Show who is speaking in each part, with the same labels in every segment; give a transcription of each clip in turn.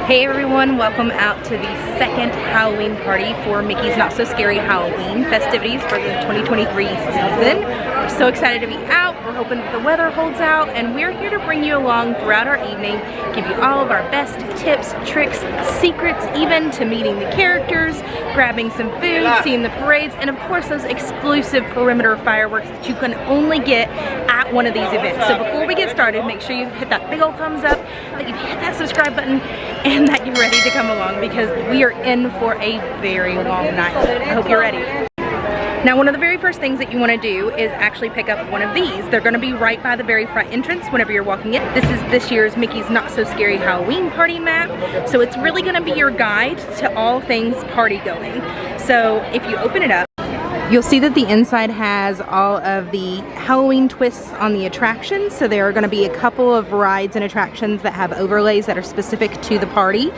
Speaker 1: Hey everyone, welcome out to the second Halloween party for Mickey's Not So Scary Halloween festivities for the 2023 season. We're so excited to be out. We're hoping that the weather holds out, and we're here to bring you along throughout our evening, give you all of our best tips, tricks, secrets, even to meeting the characters, grabbing some food, seeing the parades, and of course those exclusive perimeter fireworks that you can only get at one of these events. So before we get started, make sure you hit that big old thumbs up, that you've hit that subscribe button, and that you're ready to come along because we are in for a very long night. I hope you're ready. Now, one of the very first things that you want to do is actually pick up one of these. They're going to be right by the very front entrance whenever you're walking in. This is this year's Mickey's Not So Scary Halloween party map. So it's really going to be your guide to all things party going. So if you open it up, you'll see that the inside has all of the Halloween twists on the attractions. So there are going to be a couple of rides and attractions that have overlays that are specific to the party.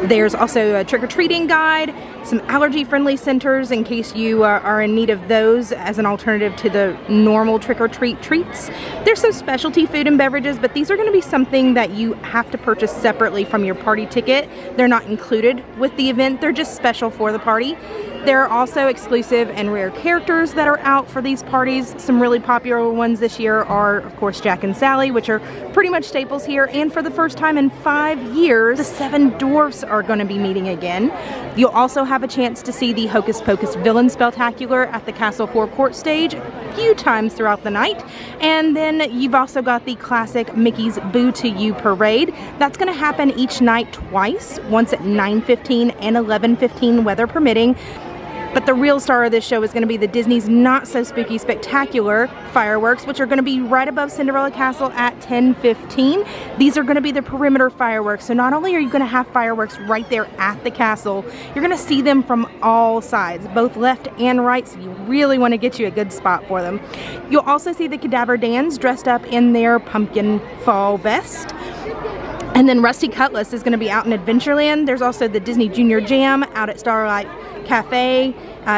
Speaker 1: There's also a trick-or-treating guide, some allergy-friendly centers in case you are in need of those as an alternative to the normal trick-or-treat treats. There's some specialty food and beverages, but these are going to be something that you have to purchase separately from your party ticket. They're not included with the event. They're just special for the party. There are also exclusive and rare characters that are out for these parties. Some really popular ones this year are, of course, Jack and Sally, which are pretty much staples here. And for the first time in 5 years, the Seven Dwarfs are going to be meeting again. You'll also have a chance to see the Hocus Pocus Villain Spectacular at the Castle Forecourt stage a few times throughout the night. And then you've also got the classic Mickey's Boo to You parade. That's going to happen each night twice, once at 9:15 and 11:15, weather permitting. But the real star of this show is going to be the Disney's Not So Spooky Spectacular fireworks, which are going to be right above Cinderella Castle at 10:15. These are going to be the perimeter fireworks. So not only are you going to have fireworks right there at the castle, you're going to see them from all sides, both left and right, so you really want to get you a good spot for them. You'll also see the Cadaver Dans dressed up in their pumpkin fall vest. And then Rusty Cutlass is going to be out in Adventureland. There's also the Disney Junior Jam out at Starlight Cafe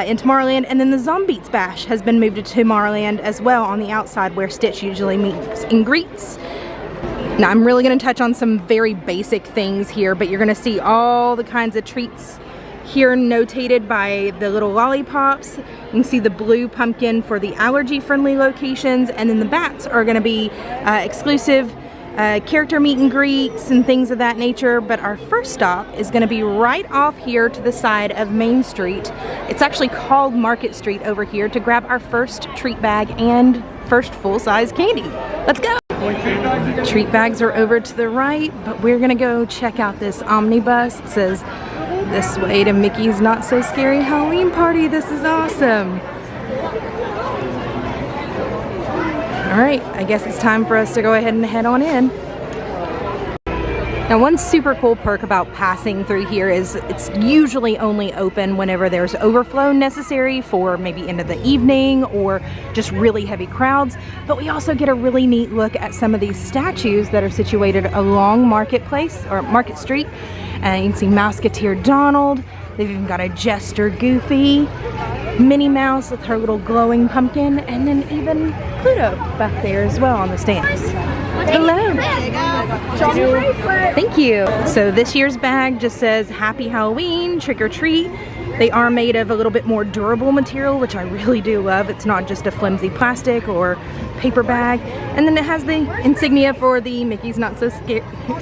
Speaker 1: in Tomorrowland, and then the Zombies Bash has been moved to Tomorrowland as well on the outside where Stitch usually meets and greets. Now I'm really going to touch on some very basic things here, but you're going to see all the kinds of treats here notated by the little lollipops. You can see the blue pumpkin for the allergy-friendly locations, and then the bats are going to be exclusive character meet and greets and things of that nature. But our first stop is going to be right off here to the side of Main Street. It's actually called Market Street over here, to grab our first treat bag and first full-size candy. Let's go! Treat bags are over to the right, but we're gonna go check out this omnibus. It says, "This way to Mickey's Not So Scary Halloween party." This is awesome. Alright, I guess it's time for us to go ahead and head on in. Now, one super cool perk about passing through here is it's usually only open whenever there's overflow necessary for maybe end of the evening or just really heavy crowds. But we also get a really neat look at some of these statues that are situated along Marketplace or Market Street. And you can see Mouseketeer Donald. They've even got a Jester Goofy, Minnie Mouse with her little glowing pumpkin, and then even Pluto back there as well on the stands. Hello. Thank you. So this year's bag just says Happy Halloween, trick or treat. They are made of a little bit more durable material, which I really do love. It's not just a flimsy plastic or paper bag. And then it has the insignia for the Mickey's Not So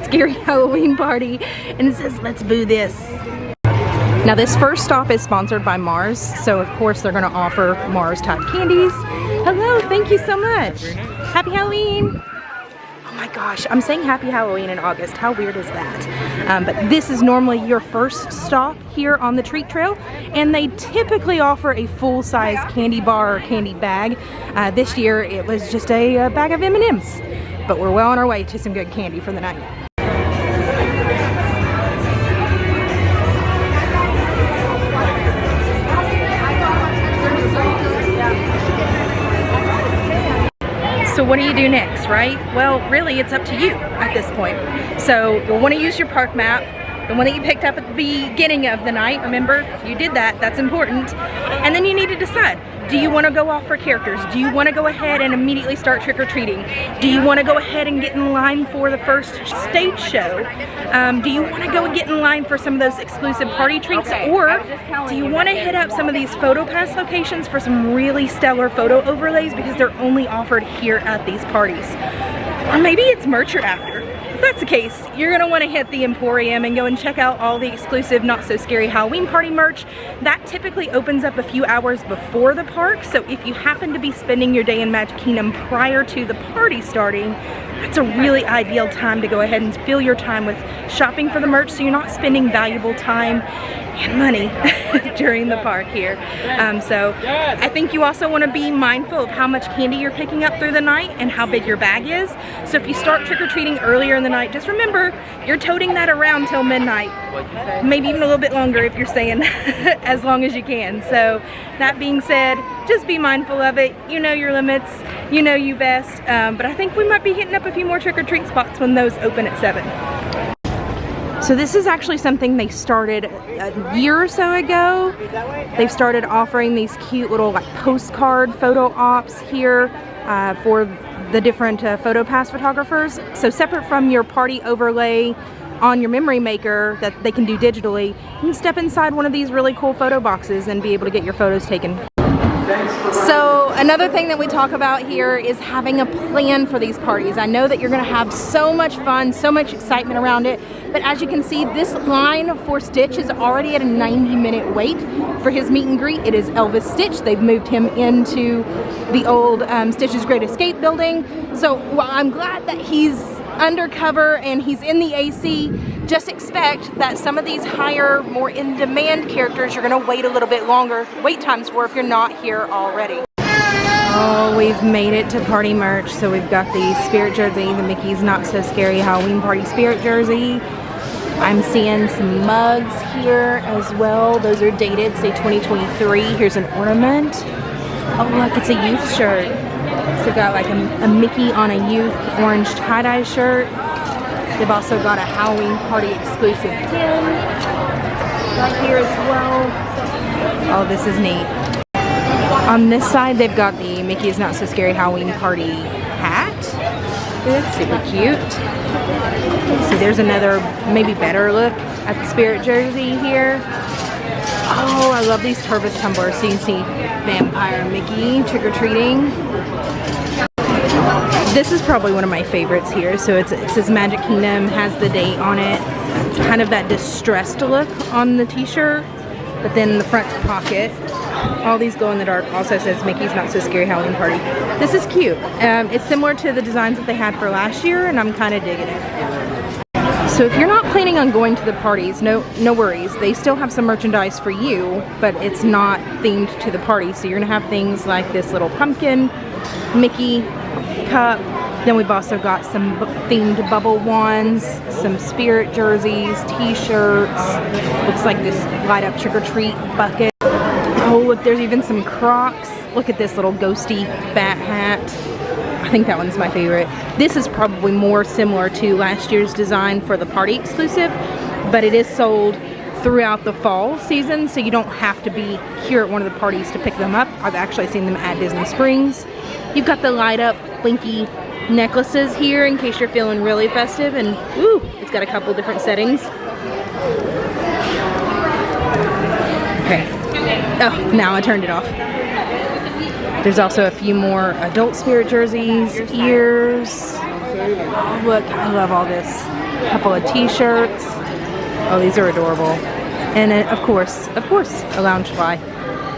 Speaker 1: Scary Halloween party, and it says, "Let's boo this." Now, this first stop is sponsored by Mars, so of course they're going to offer Mars type candies. Hello, thank you so much. Happy Halloween. Oh my gosh, I'm saying Happy Halloween in August. How weird is that? But this is normally your first stop here on the treat trail, and they typically offer a full-size candy bar or candy bag. This year it was just a bag of M&Ms, but we're well on our way to some good candy for the night. So what do you do next, right? Well, really, it's up to you at this point. So you'll want to use your park map. the one that you picked up at the beginning of the night. Remember, you did that, that's important. And then you need to decide, do you want to go off for characters? Do you want to go ahead and immediately start trick-or-treating? Do you want to go ahead and get in line for the first stage show? Do you want to go and get in line for some of those exclusive party treats? Or do you want to hit up some of these photo pass locations for some really stellar photo overlays because they're only offered here at these parties? Or maybe it's merch you're after. If that's the case, you're gonna wanna hit the Emporium and go and check out all the exclusive Not So Scary Halloween party merch. That typically opens up a few hours before the park, so if you happen to be spending your day in Magic Kingdom prior to the party starting, that's a really ideal time to go ahead and fill your time with shopping for the merch so you're not spending valuable time and money during the park here. So I think you also want to be mindful of how much candy you're picking up through the night and how big your bag is. So if you start trick-or-treating earlier in the night, just remember you're toting that around till midnight, maybe even a little bit longer if you're staying as long as you can. So that being said, just be mindful of it. You know your limits, you know you best, but I think we might be hitting up a few more trick-or-treat spots when those open at 7. So this is actually something they started a year or so ago. They've started offering these cute little like postcard photo ops here for the different photo pass photographers. So separate from your party overlay on your memory maker that they can do digitally, you can step inside one of these really cool photo boxes and be able to get your photos taken. So another thing that we talk about here is having a plan for these parties. I know that you're gonna have so much fun, so much excitement around it, but as you can see, this line for Stitch is already at a 90-minute wait for his meet and greet. It is Elvis Stitch. They've moved him into the old Stitch's Great Escape building. So while I'm glad that he's undercover and he's in the AC, just expect that some of these higher, more in-demand characters you're gonna wait a little bit longer wait times for if you're not here already. Oh, we've made it to party merch. So we've got the Spirit jersey, the Mickey's Not So Scary Halloween Party Spirit jersey. I'm seeing some mugs here as well. Those are dated, say 2023. Here's an ornament. Oh look, it's a youth shirt. So got like a Mickey on a youth orange tie-dye shirt. They've also got a Halloween party exclusive pin right here as well. Oh, this is neat. On this side, they've got the Mickey's Not So Scary Halloween party hat. It's super cute. See, there's another maybe better look at the Spirit jersey here. Oh, I love these Turvis tumblers. So you can see Vampire Mickey trick-or-treating. This is probably one of my favorites here. So it says Magic Kingdom, has the date on it. It's kind of that distressed look on the t-shirt, but then the front pocket, all these glow in the dark, also says Mickey's Not So Scary Halloween Party. This is cute. It's similar to the designs that they had for last year, and I'm kind of digging it. So if you're not planning on going to the parties, no worries. They still have some merchandise for you, but it's not themed to the party. So you're gonna have things like this little pumpkin, Mickey cup. Then we've also got some themed bubble wands, some Spirit jerseys, t-shirts. Looks like this light up trick-or-treat bucket. Oh, look, there's even some Crocs. Look at this little ghosty bat hat. I think that one's my favorite. This is probably more similar to last year's design for the party exclusive, but it is sold throughout the fall season, so you don't have to be here at one of the parties to pick them up. I've actually seen them at Disney Springs. You've got the light up blinky necklaces here in case you're feeling really festive, and ooh, it's got a couple different settings. Okay. Oh, now I turned it off. There's also a few more adult Spirit jerseys, ears. Oh, look, I love all this. A couple of t-shirts. Oh, these are adorable. And of course, a lounge fly.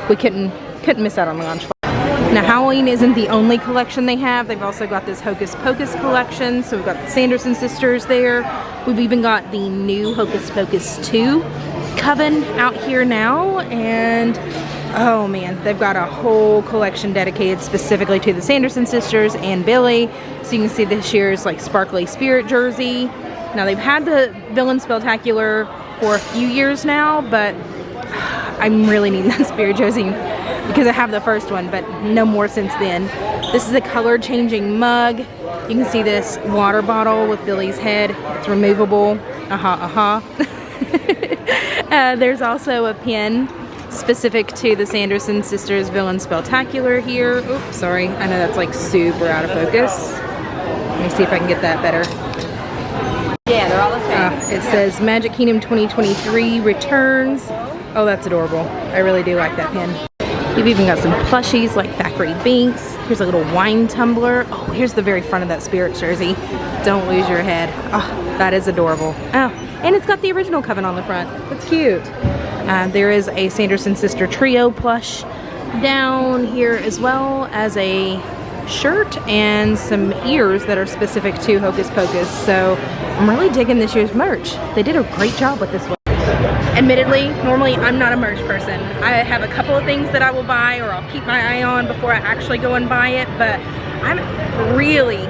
Speaker 1: We couldn't miss out on the lounge fly. Now, Halloween isn't the only collection they have. They've also got this Hocus Pocus collection. So we've got the Sanderson Sisters there. We've even got the new Hocus Pocus 2 Coven out here now. And oh man, they've got a whole collection dedicated specifically to the Sanderson Sisters and Billy. So you can see this year's like sparkly Spirit jersey. Now they've had the Villain Spectacular for a few years now, but I'm really needing that Spirit jersey because I have the first one, but no more since then. This is a color changing mug. You can see this water bottle with Billy's head. It's removable. There's also a pin specific to the Sanderson Sisters Villain Spectacular here. Oops, sorry. I know that's like super out of focus. Let me see if I can get that better.
Speaker 2: Yeah, they're all the same.
Speaker 1: It says Magic Kingdom 2023 returns. Oh, that's adorable. I really do like that pin. You've even got some plushies like Thackeray Binks. Here's a little wine tumbler. Oh, here's the very front of that Spirit jersey. Don't lose your head. Oh, that is adorable. Oh, and it's got the original Coven on the front. That's cute. There is a Sanderson Sister Trio plush down here, as well as a shirt and some ears that are specific to Hocus Pocus. So I'm really digging this year's merch. They did a great job with this one. Admittedly, normally I'm not a merch person. I have a couple of things that I will buy or I'll keep my eye on before I actually go and buy it, but I'm really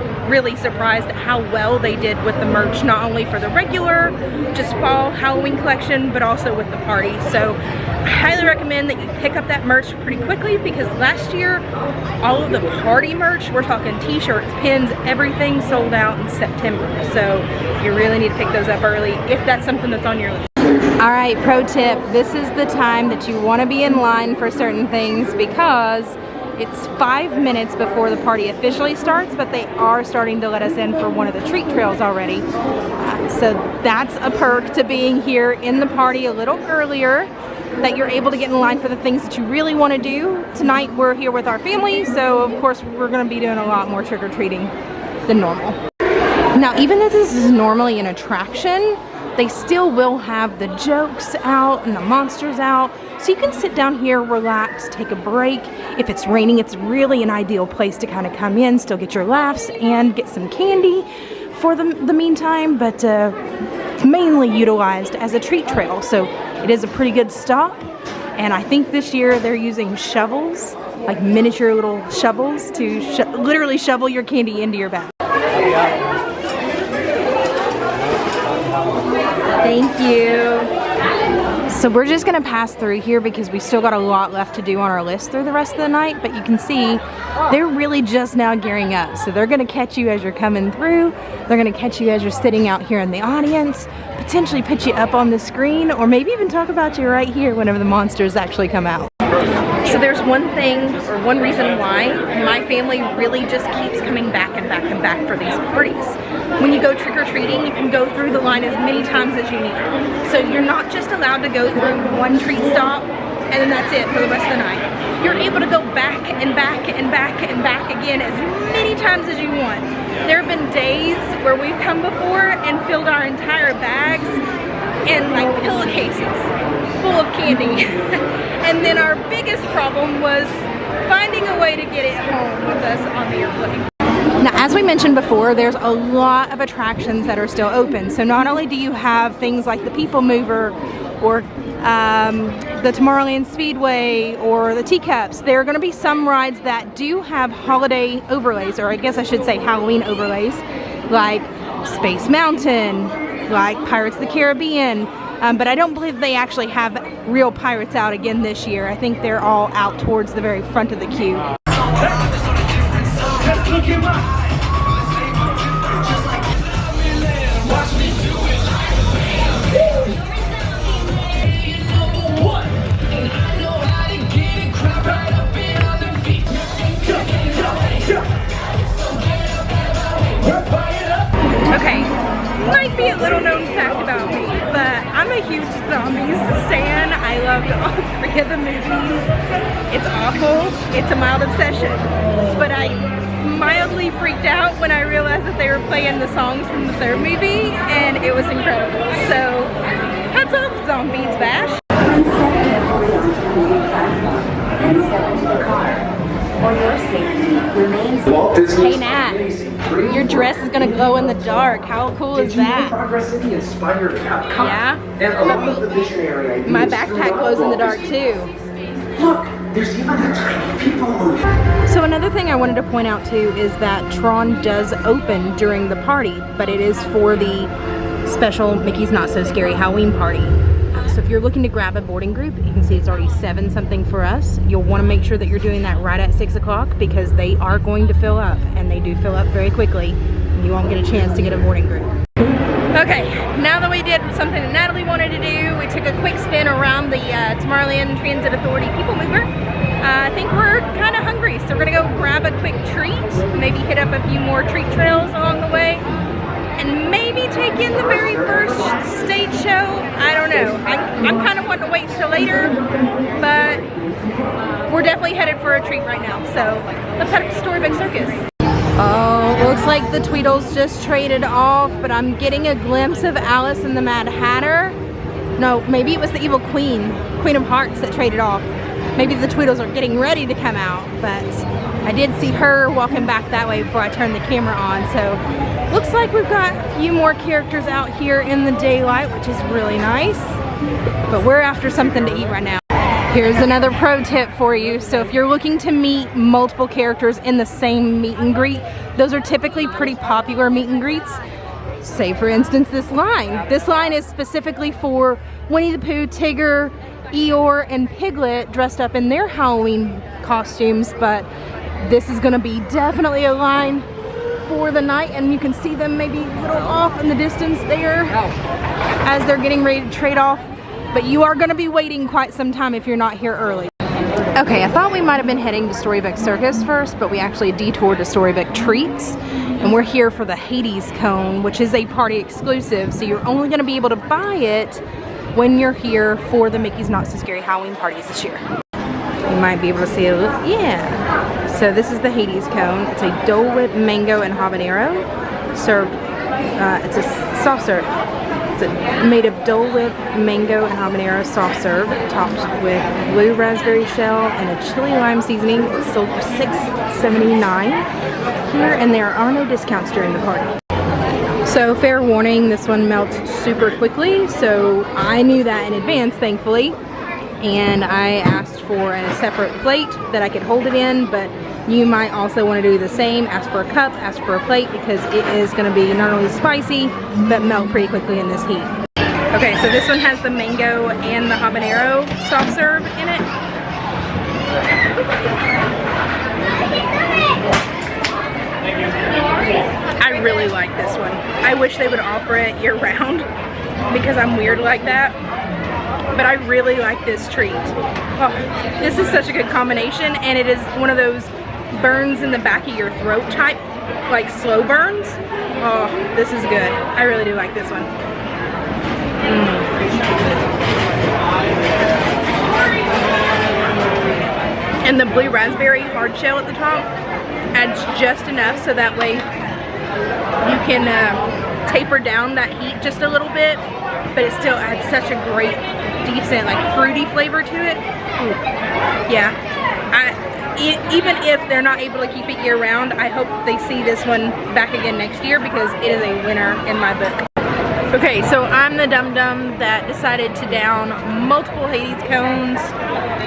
Speaker 1: surprised at how well they did with the merch, not only for the regular just fall Halloween collection, but also with the party. So I highly recommend that you pick up that merch pretty quickly, because last year all of the party merch, we're talking t-shirts, pins, everything sold out in September. So you really need to pick those up early if that's something that's on your list. Alright, pro tip, this is the time that you want to be in line for certain things, because it's 5 minutes before the party officially starts, but they are starting to let us in for one of the treat trails already. So that's a perk to being here in the party a little earlier, that you're able to get in line for the things that you really want to do. Tonight we're here with our family, so of course we're going to be doing a lot more trick-or-treating than normal. Now, even though this is normally an attraction, they still will have the jokes out and the monsters out, so you can sit down here, relax, take a break. If it's raining, it's really an ideal place to kind of come in, still get your laughs and get some candy for the meantime, but it's mainly utilized as a treat trail, so it is a pretty good stop. And I think this year they're using shovels, like miniature little shovels, to literally shovel your candy into your bag. Thank you. So we're just gonna pass through here because we still got a lot left to do on our list through the rest of the night, but you can see they're really just now gearing up. So they're gonna catch you as you're coming through, they're gonna catch you as you're sitting out here in the audience, potentially put you up on the screen, or maybe even talk about you right here whenever the monsters actually come out. So there's one thing, or one reason why my family really just keeps coming back and back and back for these parties. When you go trick-or-treating, you can go through the line as many times as you need. So you're not just allowed to go through one treat stop and then that's it for the rest of the night. You're able to go back and back and back and back again as many times as you want. There have been days where we've come before and filled our entire bags and like pillowcases full of candy. And then our biggest problem was finding a way to get it home with us on the airplane. Now, as we mentioned before, there's a lot of attractions that are still open. So not only do you have things like the People Mover or the Tomorrowland Speedway or the Teacups, there are going to be some rides that do have holiday overlays, or I guess I should say Halloween overlays, like Space Mountain, like Pirates of the Caribbean. But I don't believe they actually have real pirates out again this year. I think they're all out towards the very front of the queue. Okay, might be a little known fact about me, but I'm a huge Zombies stan. I loved all 3 of the movies. It's awful, it's a mild obsession, but I mildly freaked out when I realized that they were playing the songs from the 3rd movie, and it was incredible. So, hats off, Zombies Bash.
Speaker 3: Walt Disney.
Speaker 1: Hey Nat, your dress is gonna glow in the dark. How cool is that?
Speaker 3: Progress in the inspired Epcot.
Speaker 1: Yeah?
Speaker 3: And a lot of the visionary ideas.
Speaker 1: My backpack glows in the dark too.
Speaker 3: Look, there's even a tiny people movie.
Speaker 1: So another thing I wanted to point out too is that Tron does open during the party, but it is for the special Mickey's Not So Scary Halloween party. So if you're looking to grab a boarding group, you can see it's already 7 something for us. You'll want to make sure that you're doing that right at 6 o'clock because they are going to fill up, and they do fill up very quickly. And you won't get a chance to get a boarding group. Okay, now that we did something that Natalie wanted to do, we took a quick spin around the Tomorrowland Transit Authority People Mover. I think we're kind of hungry, so we're gonna go grab a quick treat, maybe hit up a few more treat trails along the way, and maybe take in the very first stage show. I don't know. I'm kind of wanting to wait until later, but we're definitely headed for a treat right now. So let's head up to Storybook Circus. Oh, looks like the Tweedles just traded off, but I'm getting a glimpse of Alice and the Mad Hatter. No, maybe it was the Evil Queen, Queen of Hearts, that traded off. Maybe the Tweedles are getting ready to come out, but I did see her walking back that way before I turned the camera on. So looks like we've got a few more characters out here in the daylight, which is really nice. But we're after something to eat right now. Here's another pro tip for you. So if you're looking to meet multiple characters in the same meet and greet, those are typically pretty popular meet and greets. Say for instance this line. This line is specifically for Winnie the Pooh, Tigger, Eeyore, and Piglet dressed up in their Halloween costumes, but this is gonna be definitely a line for the night, and you can see them maybe a little off in the distance there as they're getting ready to trade off. But you are gonna be waiting quite some time if you're not here early. Okay, I thought we might have been heading to Storybook Circus first, but we actually detoured to Storybook Treats, and we're here for the Hades cone, which is a party exclusive, so you're only gonna be able to buy it when you're here for the Mickey's Not So Scary Halloween parties this year. You might be able to see a little, yeah. So this is the Hades cone. It's a Dole Whip mango and habanero served. It's a soft serve. It's made of Dole Whip mango and habanero soft serve, topped with blue raspberry shell and a chili lime seasoning. It's sold for $6.79 here, and there are no discounts during the party. So fair warning, this one melts super quickly, so I knew that in advance, thankfully, and I asked for a separate plate that I could hold it in, but you might also want to do the same. Ask for a cup, ask for a plate, because it is going to be not only spicy, but melt pretty quickly in this heat. Okay, so this one has the mango and the habanero soft serve in it. I really like this one. I wish they would offer it year-round because I'm weird like that. But I really like this treat. Oh, this is such a good combination, and it is one of those burns in the back of your throat type, like slow burns. Oh, this is good. I really do like this one. And the blue raspberry hard shell at the top adds just enough so that way you can taper down that heat just a little bit, but it still adds such a great, decent, like fruity flavor to it. Ooh. Yeah, even if they're not able to keep it year round, I hope they see this one back again next year because it is a winner in my book. Okay, so I'm the dum-dum that decided to down multiple Hades cones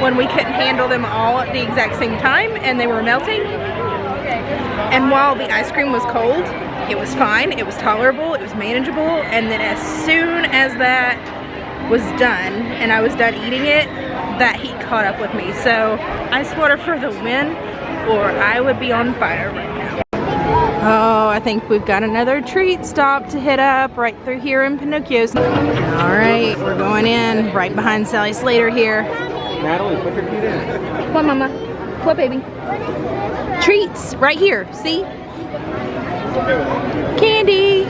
Speaker 1: when we couldn't handle them all at the exact same time and they were melting. And while the ice cream was cold, it was fine, it was tolerable, it was manageable, and then as soon as that was done and I was done eating it, that heat caught up with me. So ice water for the win, or I would be on fire right now. Oh, I think we've got another treat stop to hit up right through here in Pinocchio's. All right, we're going in right behind Sally Slater here.
Speaker 4: Natalie, put your feet in.
Speaker 1: Come on, Mama. Come on, baby. Treats right here. See? Candy.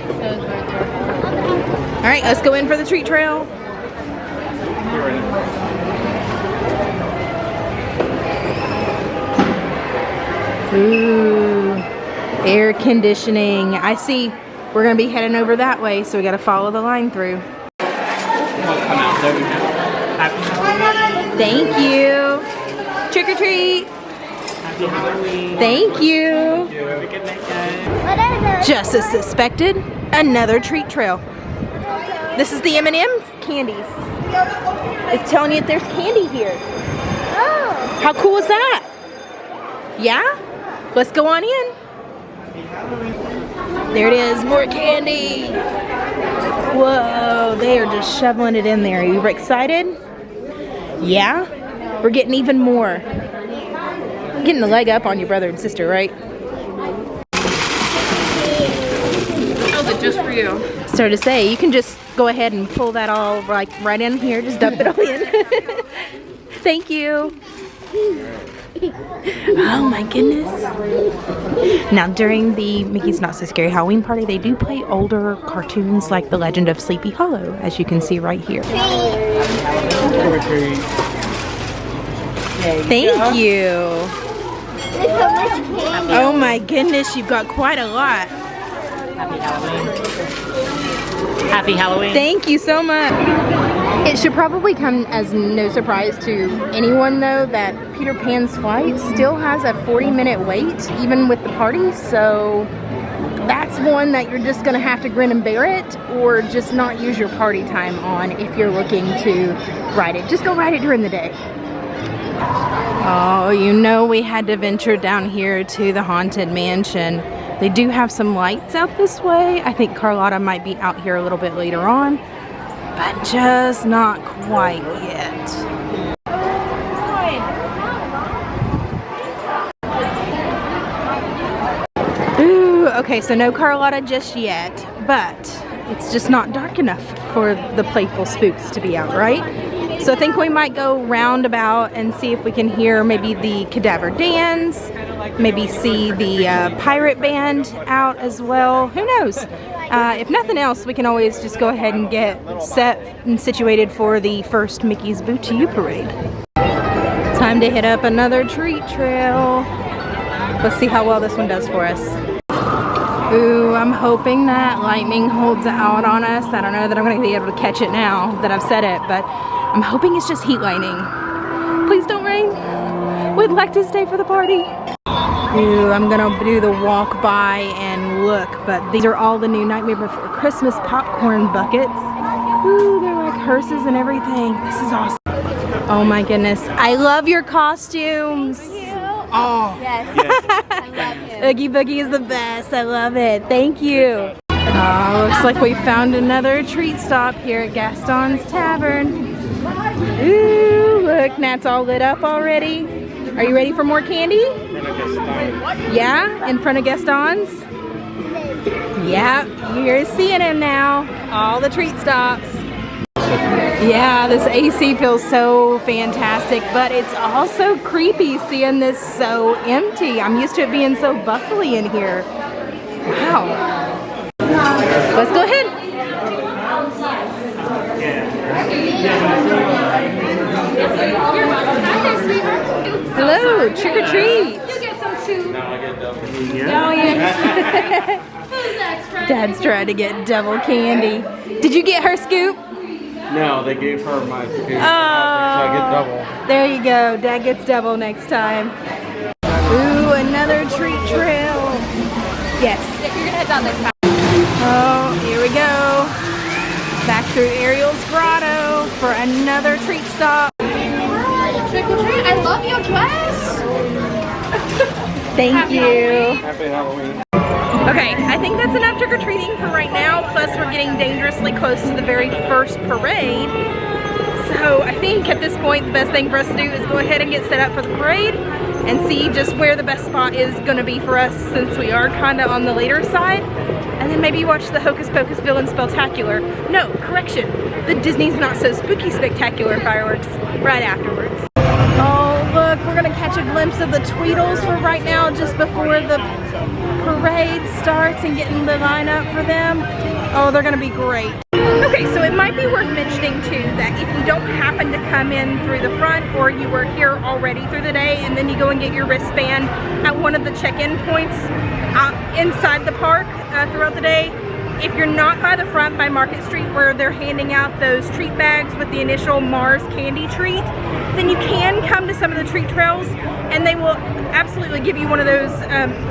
Speaker 1: All right, let's go in for the treat trail. Ooh, air conditioning. I see we're gonna be heading over that way, so we gotta follow the line through.
Speaker 4: Come out, there we go. Happy Halloween.
Speaker 1: Thank you. Trick or treat.
Speaker 4: Happy Halloween.
Speaker 1: Thank you.
Speaker 4: Have a good night, guys.
Speaker 1: Just as suspected, another treat trail. This is the M&M's candies. It's telling you that there's candy here. Oh. How cool is that? Yeah? Let's go on in. There it is, more candy. Whoa, they are just shoveling it in there. Are you excited? Yeah? We're getting even more. Getting a leg up on your brother and sister, right?
Speaker 2: Oh, but just for you.
Speaker 1: So to say, you can just go ahead and pull that all right in here, just dump it all in. Thank you. Oh my goodness. Now during the Mickey's Not So Scary Halloween party, they do play older cartoons like The Legend of Sleepy Hollow, as you can see right here. Thank you. Oh my goodness, you've got quite a lot.
Speaker 4: Happy Halloween. Happy Halloween.
Speaker 1: Thank you so much. It should probably come as no surprise to anyone though that Peter Pan's flight still has a 40-minute wait even with the party, so that's one that you're just gonna have to grin and bear it, or just not use your party time on if you're looking to ride it. Just go ride it during the day. Oh, you know we had to venture down here to the Haunted Mansion. They do have some lights out this way. I think Carlotta might be out here a little bit later on, but just not quite yet. Ooh, okay, so no Carlotta just yet, but it's just not dark enough for the playful spooks to be out, right? So I think we might go roundabout and see if we can hear maybe the Cadaver Dance, maybe see the pirate band out as well. Who knows? If nothing else, we can always just go ahead and get set and situated for the first Mickey's Boo to You parade. Time to hit up another treat trail. Let's see how well this one does for us. Ooh, I'm hoping that lightning holds out on us. I don't know that I'm going to be able to catch it now that I've said it, but I'm hoping it's just heat lightning. Please don't rain. We'd like to stay for the party. Ooh, I'm gonna do the walk by and look, but these are all the new Nightmare Before Christmas popcorn buckets. Ooh, they're like hearses and everything. This is awesome. Oh my goodness. I love your costumes. Oh.
Speaker 2: Yes. I love him.
Speaker 1: Oogie Boogie is the best. I love it. Thank you. Oh, looks like we found another treat stop here at Gaston's Tavern. Ooh, look, Nat's all lit up already. Are you ready for more candy? Yeah, in front of Gaston's? Yeah, you're seeing him now. All the treat stops. Yeah, this AC feels so fantastic, but it's also creepy seeing this so empty. I'm used to it being so bustly in here. Wow. Let's go ahead. Hello, trick or treat.
Speaker 2: You get some too.
Speaker 4: No, I get double.
Speaker 1: Oh yeah.
Speaker 2: Who's next?
Speaker 1: Dad's trying to get double candy. Did you get her scoop?
Speaker 4: No, they gave her my scoop.
Speaker 1: Oh,
Speaker 4: so I get double.
Speaker 1: There you go. Dad gets double next time. Ooh, another treat trail. Yes.
Speaker 2: You're gonna head down this path.
Speaker 1: Oh, here we go. Back through Ariel's Grotto for another treat stop.
Speaker 2: Trick or treat. I love your dress.
Speaker 1: Thank you.
Speaker 4: Happy Halloween.
Speaker 1: Okay, I think that's enough trick-or-treating for right now, plus we're getting dangerously close to the very first parade. So I think at this point the best thing for us to do is go ahead and get set up for the parade and see just where the best spot is going to be for us, since we are kind of on the later side. And then maybe watch the Hocus Pocus Villain Spectacular. No, correction, the Disney's Not So Spooky Spectacular fireworks right afterwards. Oh look, we're gonna catch a glimpse of the Tweedles for right now, just before the parade starts and getting the lineup for them. Oh, they're gonna be great. Okay, so it might be worth mentioning too that if you don't happen to come in through the front, or you were here already through the day and then you go and get your wristband at one of the check-in points inside the park throughout the day, if you're not by the front by Market Street where they're handing out those treat bags with the initial Mars candy treat, then you can come to some of the treat trails and they will absolutely give you one of those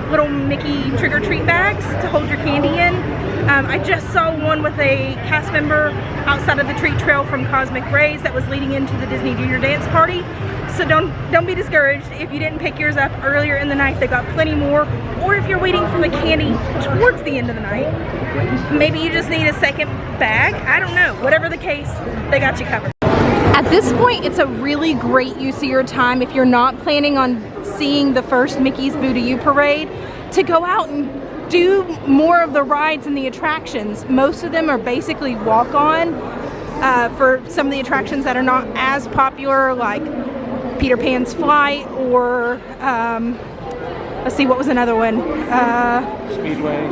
Speaker 1: little Mickey trick-or-treat bags to hold your candy in. I just saw one with a cast member outside of the treat trail from Cosmic Rays that was leading into the Disney Junior Dance Party. So don't be discouraged if you didn't pick yours up earlier in the night. They got plenty more. Or if you're waiting for the candy towards the end of the night, maybe you just need a second bag. I don't know. Whatever the case, they got you covered. At this point, it's a really great use of your time if you're not planning on seeing the first Mickey's Boo to You parade, to go out and do more of the rides and the attractions. Most of them are basically walk-on for some of the attractions that are not as popular, like Peter Pan's Flight or let's see, what was another one?
Speaker 4: Speedway.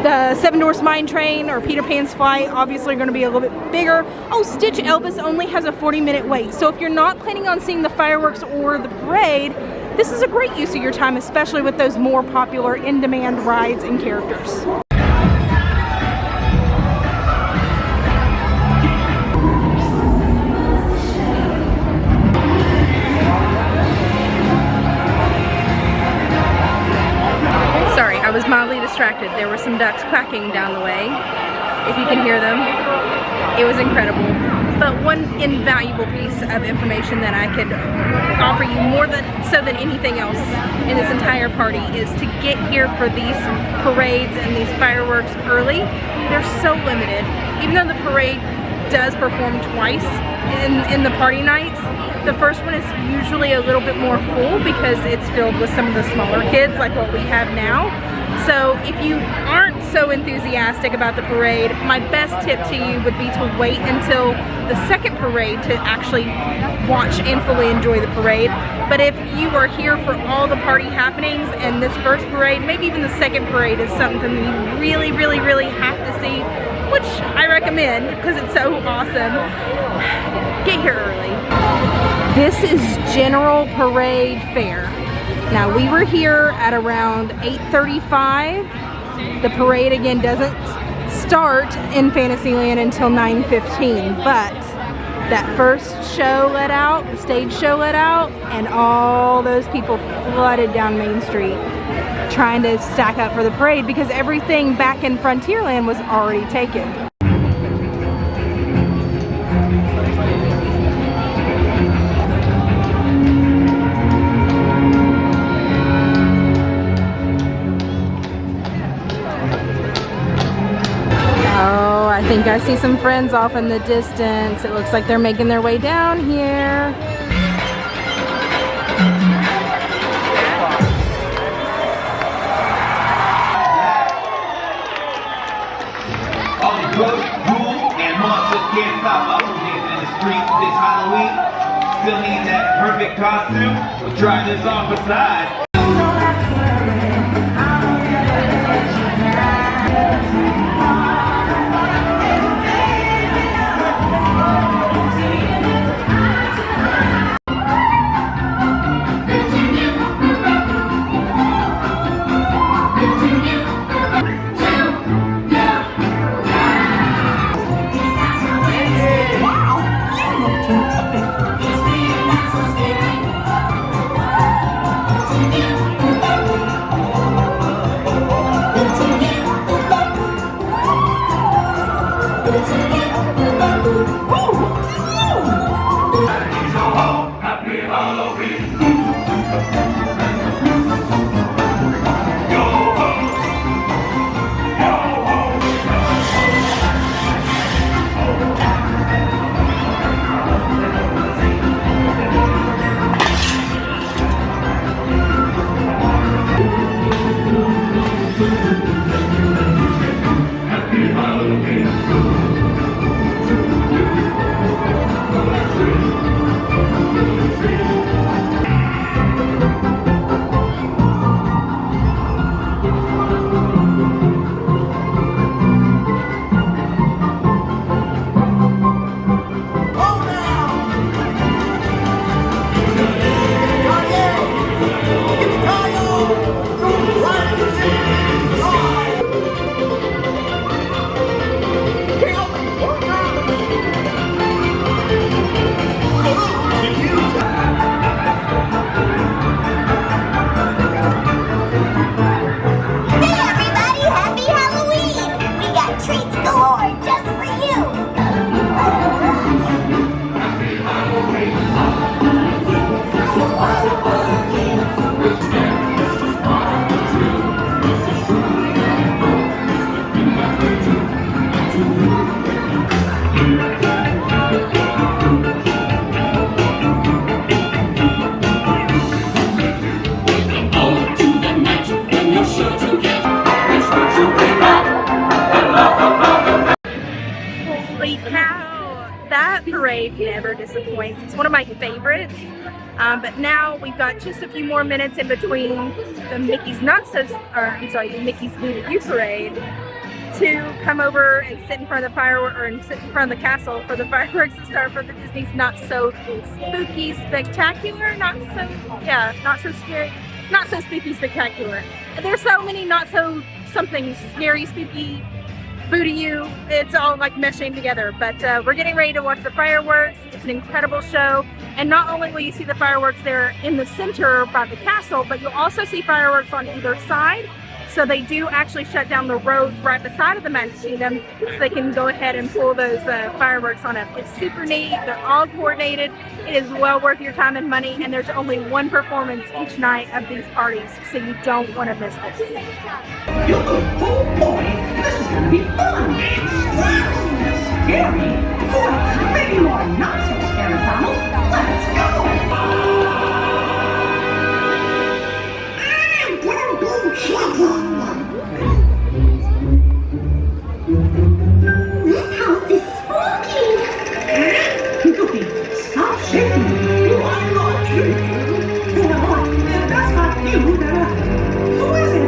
Speaker 1: The Seven Dwarfs Mine Train or Peter Pan's Flight obviously are going to be a little bit bigger. Oh, Stitch Elvis only has a 40-minute wait. So if you're not planning on seeing the fireworks or the parade, this is a great use of your time, especially with those more popular in-demand rides and characters. Sorry, I was mildly distracted. There were some ducks quacking down the way, if you can hear them. It was incredible. But one invaluable piece of information that I could offer you more than anything else in this entire party is to get here for these parades and these fireworks early. They're so limited. Even though the parade does perform twice in the party nights, the first one is usually a little bit more full because it's filled with some of the smaller kids like what we have now. So if you aren't so enthusiastic about the parade, my best tip to you would be to wait until the second parade to actually watch and fully enjoy the parade. But if you are here for all the party happenings and this first parade, maybe even the second parade is something you really, really, really have to see, which I recommend because it's so awesome, get here early. This is general parade fare. Now we were here at around 8:35. The parade again doesn't start in Fantasyland until 9:15, but that first show let out, the stage show let out, and all those people flooded down Main Street trying to stack up for the parade because everything back in Frontierland was already taken. Oh, I think I see some friends off in the distance. It looks like they're making their way down here.
Speaker 5: All the drugs, rules, and monsters can't stop us from dancing in the street this Halloween. Still need that perfect costume? We'll try this on for size.
Speaker 1: that parade never disappoints. It's one of my favorites. But now we've got just a few more minutes in between the Mickey's the Mickey's Voodoo parade to come over and sit in front of the fireworks, or sit in front of the castle for the fireworks to start for the Disney's Not So Spooky Spectacular. Not so scary, not so spooky spectacular. There's so many not so something scary, spooky, voodoo, it's all like meshing together. But we're getting ready to watch the fireworks. It's an incredible show. And not only will you see the fireworks there in the center by the castle, but you'll also see fireworks on either side. So they do actually shut down the roads right beside of the Magic Kingdom, so they can go ahead and pull those fireworks on it. It's super neat. They're all coordinated. It is well worth your time and money, and there's only one performance each night of these parties, so you don't want to miss this.
Speaker 3: Oh boy, this is gonna be fun! Scary? Well, maybe more not so scary, Donald. Let's go!
Speaker 2: This house is spooky.
Speaker 3: Goofy, stop shaking. I'm not shaking. No, that's not you. Who is it?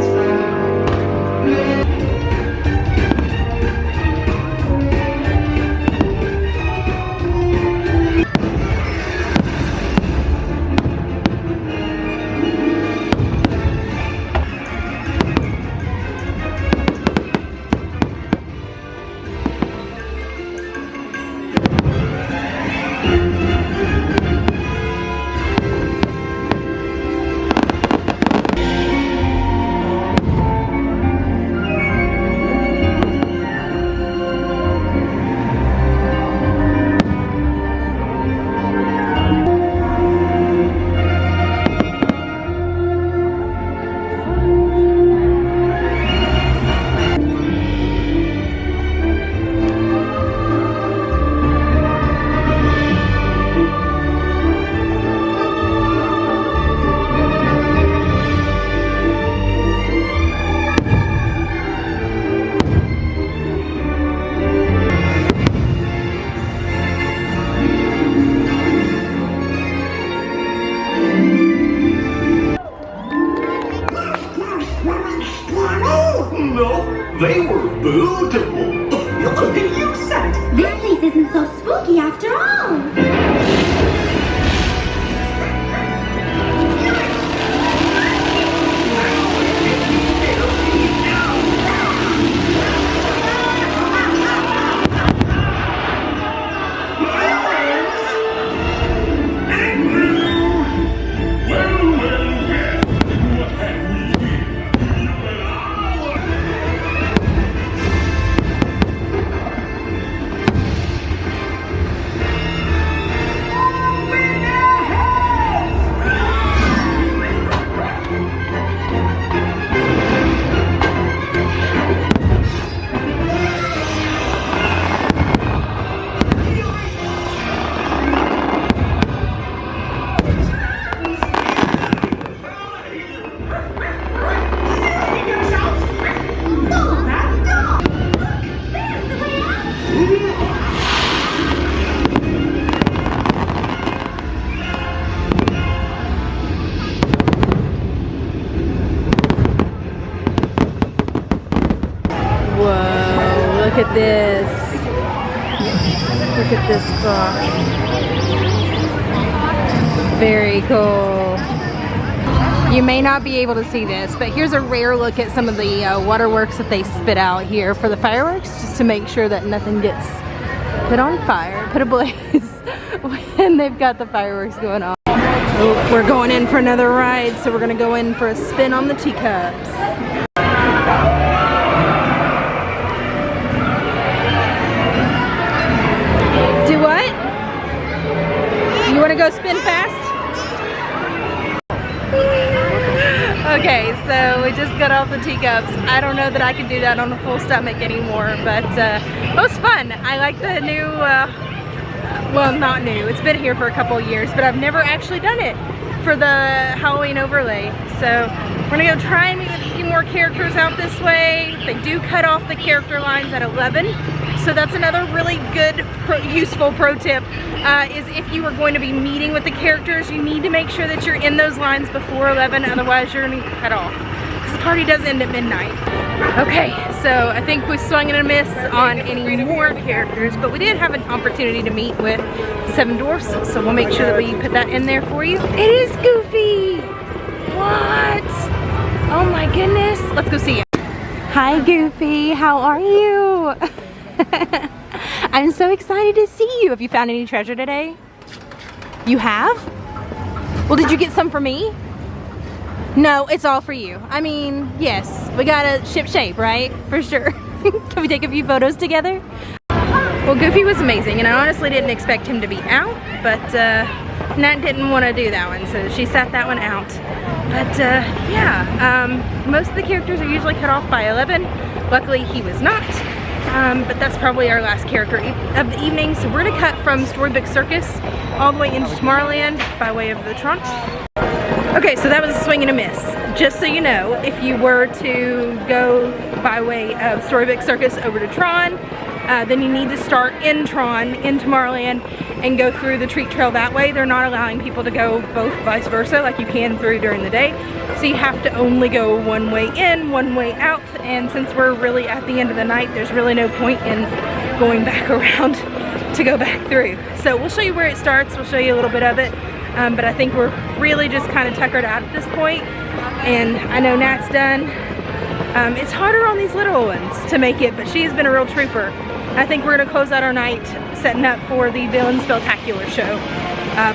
Speaker 5: No, they were beautiful.
Speaker 3: You said it.
Speaker 2: This place isn't so spooky after all.
Speaker 1: Look at this. Look at this clock. Very cool. You may not be able to see this, but here's a rare look at some of the waterworks that they spit out here for the fireworks, just to make sure that nothing gets put on fire, put ablaze when they've got the fireworks going on. Oh, we're going in for another ride, so we're gonna go in for a spin on the teacups. Do what? You want to go spin fast? Okay, so we just got off the teacups. I don't know that I can do that on a full stomach anymore, but it was fun. I like the new, well, not new. It's been here for a couple of years, but I've never actually done it for the Halloween overlay. So we're gonna go try and meet a few more characters out this way. They do cut off the character lines at 11. So that's another really good, useful pro tip, is if you are going to be meeting with the characters, you need to make sure that you're in those lines before 11, otherwise you're gonna get cut off. Because the party does end at midnight. Okay, so I think we swung and a miss on any more characters, but we did have an opportunity to meet with Seven Dwarfs, so we'll make sure that we put that in there for you. It is Goofy! What? Oh my goodness. Let's go see him. Hi Goofy, how are you? I'm so excited to see you. Have you found any treasure today? You have? Well, did you get some for me? No, it's all for you. I mean, yes, we gotta ship shape, right? For sure. Can we take a few photos together? Well, Goofy was amazing, and I honestly didn't expect him to be out, but Nat didn't want to do that one, so she sat that one out. But yeah, most of the characters are usually cut off by 11. Luckily, he was not. But that's probably our last character of the evening. So we're gonna cut from Storybook Circus all the way into Tomorrowland by way of the Tron. Okay, so that was a swing and a miss. Just so you know, if you were to go by way of Storybook Circus over to Tron, then you need to start in Tron, in Tomorrowland, and go through the treat trail that way. They're not allowing people to go both vice versa like you can through during the day. So you have to only go one way in, one way out, and since we're really at the end of the night, there's really no point in going back around to go back through. So we'll show you where it starts, we'll show you a little bit of it, but I think we're really just kind of tuckered out at this point, and I know Nat's done. It's harder on these little ones to make it, but she's been a real trooper. I think we're gonna close out our night setting up for the Villain Spectacular show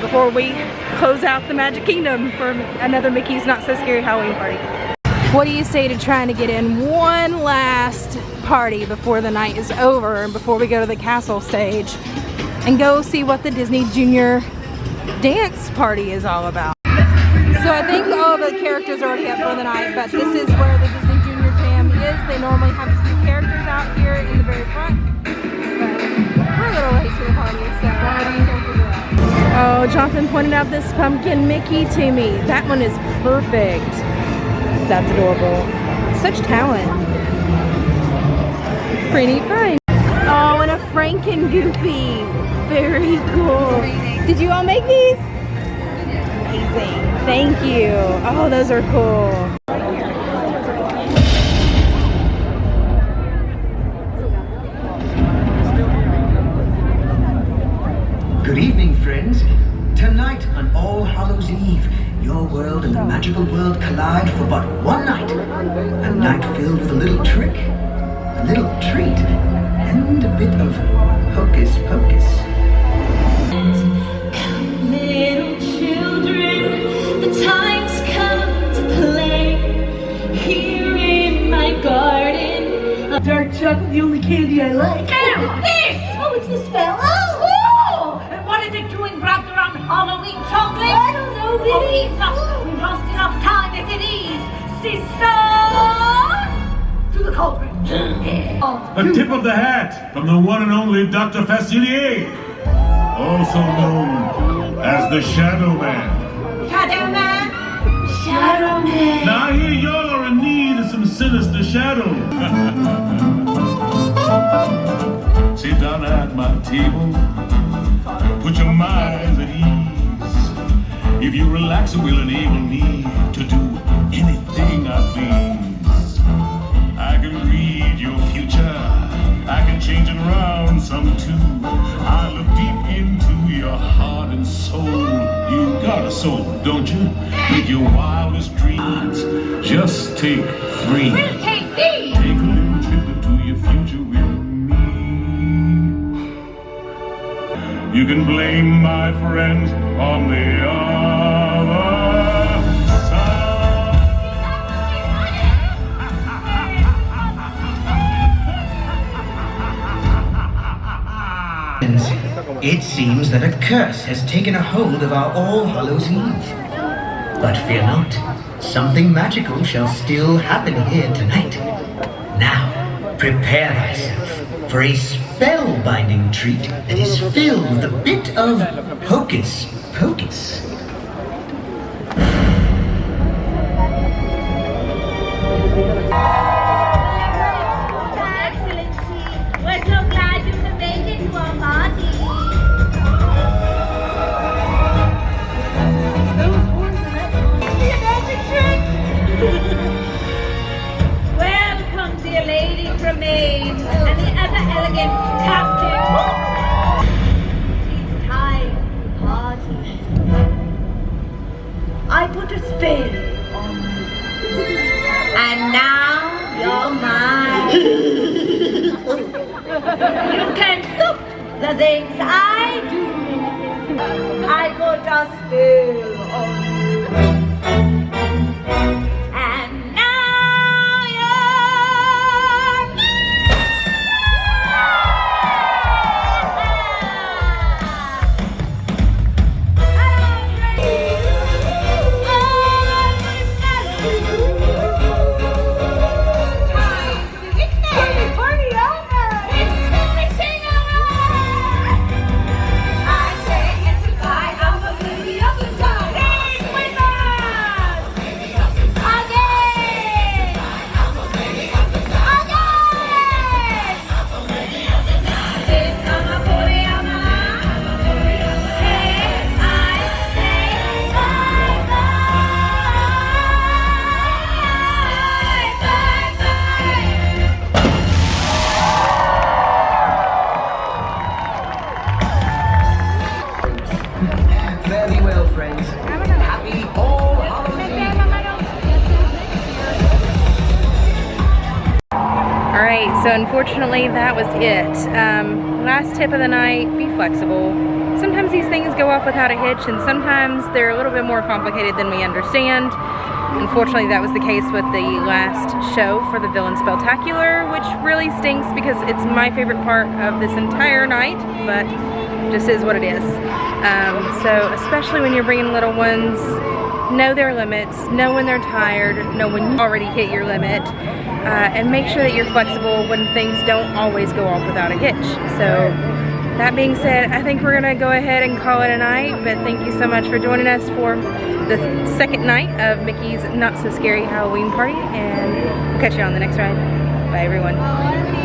Speaker 1: before we close out the Magic Kingdom for another Mickey's Not So Scary Halloween party. What do you say to trying to get in one last party before the night is over and before we go to the castle stage and go see what the Disney Junior dance party is all about? So I think all the characters are already up for the night, but this is where the Disney Junior Jam is. They normally have a few characters out here in the very front. We're a little late to the party, so characters are out. Oh, Jonathan pointed out this pumpkin Mickey to me. That one is perfect. That's adorable. Such talent. Pretty fine. Oh, and a Franken Goofy. Very cool. Did you all make these? Amazing. Thank you. Oh, those are cool.
Speaker 6: Good evening, friends. Tonight on All Hallows Eve, your world and the magical world collide for but one night. A night filled with a little trick, a little treat, and a bit of hocus pocus.
Speaker 7: Come, little children, the time's come to play. Here in my garden,
Speaker 3: Dark chocolate, the only candy I like.
Speaker 7: Now, this! Oh, it's the smell. Oh!
Speaker 8: And what is it doing wrapped around Halloween chocolate?
Speaker 7: I don't know, baby.
Speaker 8: Oh, enough! We've lost enough time as it is. Sister! To the culprit.
Speaker 9: A tip of the hat from the one and only Dr. Facilier, also known as the Shadow Man.
Speaker 8: Shadow Man?
Speaker 7: Shadow Man.
Speaker 9: Now I hear y'all are in need of some sinister shadows. Sit down at my table, put your minds at ease. If you relax, it will enable me to do anything I please. I can read your future, I can change it around some too. I look deep into your heart and soul. You got a soul, don't you? Make your wildest dreams. Just take 3.
Speaker 8: We'll take these!
Speaker 9: Take a little trip into your future with me. You can blame my friends on the other side.
Speaker 6: It seems that a curse has taken a hold of our All Hallows Eve. But fear not, something magical shall still happen here tonight. Now, prepare thyself for a spellbinding treat that is filled with a bit of hocus pocus.
Speaker 8: Excellency, we're so glad I put a spell on you. And now you're mine. You can't stop the things I do. I put a spell on you. And now you're
Speaker 6: Very well, friends. Happy All Hallows Eve.
Speaker 1: Alright, so unfortunately that was it. Last tip of the night, be flexible. Sometimes these things go off without a hitch, and sometimes they're a little bit more complicated than we understand. Unfortunately, that was the case with the last show for the Villain Spectacular, which really stinks because it's my favorite part of this entire night, but just is what it is. So especially when you're bringing little ones, know their limits, know when they're tired, know when you already hit your limit, and make sure that you're flexible when things don't always go off without a hitch. So that being said, I think we're gonna go ahead and call it a night, but thank you so much for joining us for the second night of Mickey's Not So Scary Halloween Party, and we'll catch you on the next ride. Bye everyone.